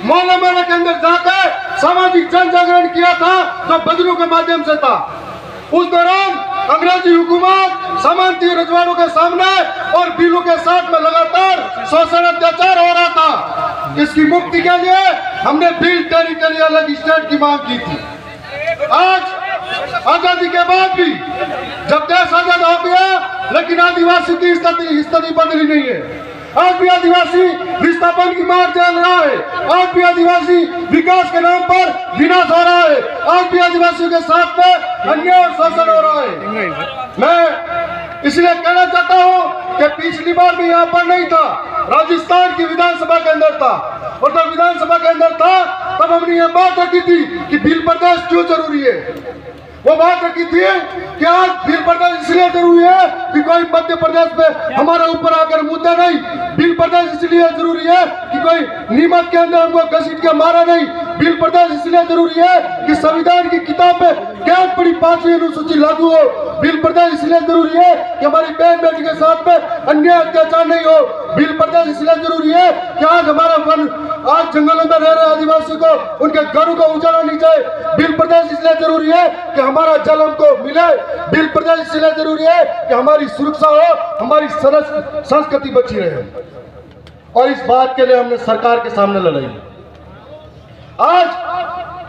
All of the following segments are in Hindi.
मोहल्ले मोहल्ले के अंदर जाकर सामाजिक जन जागरण किया था जो बजरों के माध्यम से था। उस दौरान अंग्रेजी हुकूमत सामंती रजवाड़ों के सामने और बिलों के साथ में लगातार शोषण अत्याचार हो रहा था। इसकी मुक्ति के लिए हमने बिल टेरिटोरियल अलग स्टेट की मांग की थी। आज आजादी के बाद भी जब देश आजाद हो गया, लेकिन आदिवासी की स्थिति बदली नहीं है। आज भी आदिवासी विस्थापन की मार झेल रहा है। आज भी आदिवासी विकास के नाम पर विनाश हो रहा है। आज भी आदिवासियों के साथ में अन्याय और शोषण हो रहा है। मैं इसलिए कहना चाहता हूं कि पिछली बार भी यहाँ पर नहीं था, राजस्थान की विधानसभा के अंदर था, और जब विधानसभा के अंदर था तब हमने ये बात रखी थी कि बिल प्रदेश क्यों जरूरी है। वो बात रखी थी कि आज बिल प्रदेश इसलिए जरूरी है कि कोई मध्य प्रदेश में हमारे ऊपर आकर मुद्दा नहीं। बिल प्रदेश इसलिए जरूरी है कि कोई नीमच के अंदर हमको घसीट के मारा नहीं। बिल प्रदेश इसलिए जरूरी है कि संविधान की किताब में क्या पड़ी 5वीं अनुसूची लागू हो। बिल प्रदेश इसलिए जरूरी है कि हमारी बहन बेटी के साथ में अन्याय अत्याचार नहीं हो। बिल प्रदेश इसलिए जरूरी है कि आज हमारा वन, आज जंगलों में रह रहे आदिवासी को उनके घरों को उजाड़ा नहीं जाए। बिल प्रदेश इसलिए जरूरी है कि हमारा जल हमको मिले। बिल प्रदेश इसलिए जरूरी है कि हमारी सुरक्षा हो, हमारी संस्कृति बची रहे। और इस बात के लिए हमने सरकार के सामने लड़ाई। आज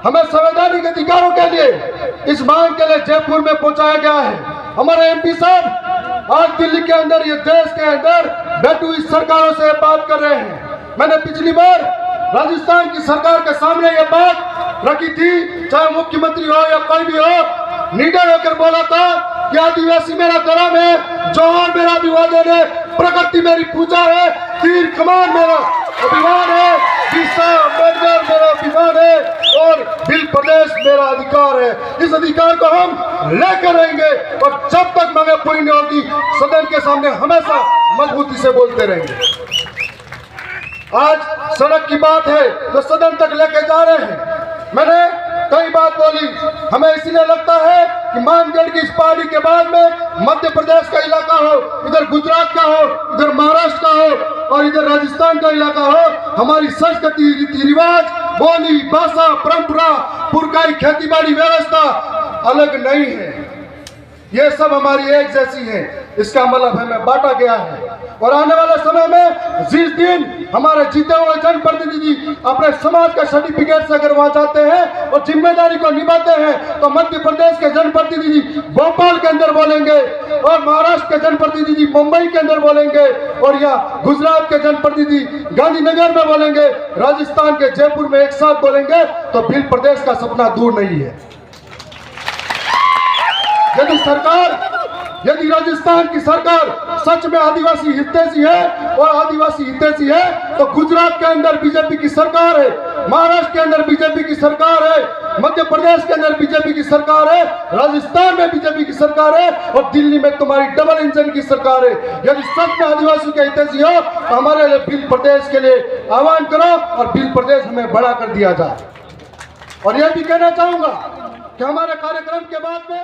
हमें संवैधानिक अधिकारों के लिए इस मांग के लिए जयपुर में पहुंचाया गया है। हमारे एमपी साहब आज दिल्ली के अंदर, ये देश के अंदर बैठी हुई सरकारों से बात कर रहे हैं। मैंने पिछली बार राजस्थान की सरकार के सामने ये बात रखी थी, चाहे मुख्यमंत्री हो या कोई भी हो, निडर होकर बोला था कि आदिवासी मेरा धर्म है, जौहर मेरा अभिवादन है, प्रकृति मेरी पूजा है, तीर कमान मेरा अभिमान है, बिरसा अम्बेडकर मेरा अभिमान है, और बिल प्रदेश मेरा अधिकार है। इस अधिकार को हम लेकर रहेंगे और जब तक मांगे पूरी नहीं होगी सदन के सामने हमेशा मजबूती से बोलते रहेंगे। आज सड़क की बात है तो सदन तक लेके जा रहे हैं। मैंने कई बात बोली, हमें इसलिए लगता है कि मानगढ़ की इस पहाड़ी के बाद में मध्य प्रदेश का इलाका हो, इधर गुजरात का हो, इधर महाराष्ट्र का हो और इधर राजस्थान का इलाका हो, हमारी संस्कृति, रीति रिवाज, बोली, भाषा, परंपरा, पुरखाई, खेती बाड़ी व्यवस्था अलग नहीं है। ये सब हमारी एक जैसी है। इसका मतलब हमें बांटा गया है। और आने वाले समय में जिस दिन हमारे जीते हुए जनप्रतिनिधि अपने समाज का सर्टिफिकेट से अगर वहां जाते हैं और जिम्मेदारी को निभाते हैं तो मध्य प्रदेश के जनप्रतिनिधि भोपाल के अंदर बोलेंगे और महाराष्ट्र के जनप्रतिनिधि मुंबई के अंदर बोलेंगे और या गुजरात के जनप्रतिनिधि गांधीनगर में बोलेंगे, राजस्थान के जयपुर में एक साथ बोलेंगे, तो बिल प्रदेश का सपना दूर नहीं है। यदि राजस्थान की सरकार सच में आदिवासी हितैषी है और आदिवासी हितैषी है तो गुजरात के अंदर बीजेपी की सरकार है, महाराष्ट्र के अंदर बीजेपी की सरकार है, मध्य प्रदेश के अंदर बीजेपी की सरकार है, राजस्थान में बीजेपी की सरकार है और दिल्ली में तुम्हारी डबल इंजन की सरकार है। यदि सच में आदिवासी के हितैषी हो तो हमारे लिए बिल प्रदेश के लिए आह्वान करो और बिल प्रदेश हमें बढ़ा कर दिया जाए। और यह भी कहना चाहूंगा कि हमारे कार्यक्रम के बाद में